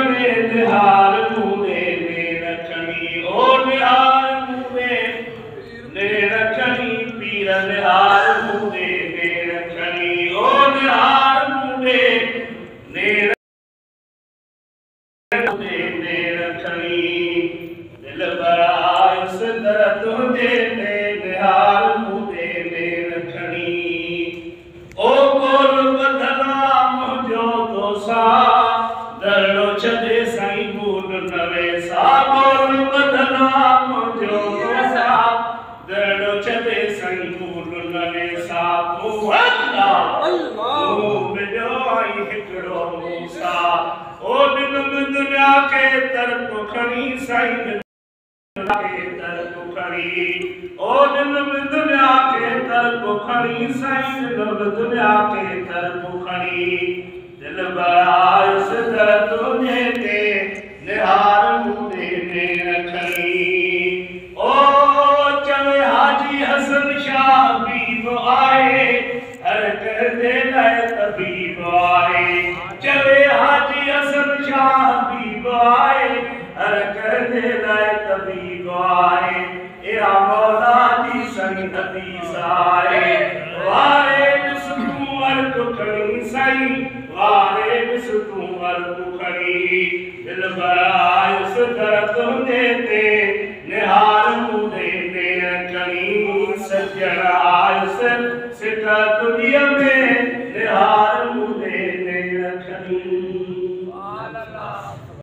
में निहार मुने ने रखनी ओ निहार मुने ने रखनी पीर निहार मुने ने रखनी ओ निहार मुने ने रखनी दिल बड़ा इस दर तुझे ने निहार मुने ने रखनी ओ बोल बदला मुझो तो सा दरड़ो छदे साईं मूल नवे सा बोल बदला मुझो तो सा दरड़ो छदे साईं मूल नवे सा तू अल्लाह तू मिलो आई हिकड़ो मूसा ओ दिल में दुनिया के तरफ खड़ी साईं के तरफ खड़ी ओ दिल में दुनिया के तरफ खड़ी साईं दुनिया के तरफ खड़ी दिल बड़ा इस दर तुझे ते निहार मुने ने रखनी ओ चवे हाजी हसन शाह हबीब आए हर कर दे लाए तबीब आए चवे हाजी हसन शाह हबीब आए हर कर दे लाए तबीब आए या मौला जी संग हदीस आए वारे बिस्मू अर्क खड़ी साईं वारे बिस्मू अर्क खड़ी दिल बड़ा इस दर तुझे ते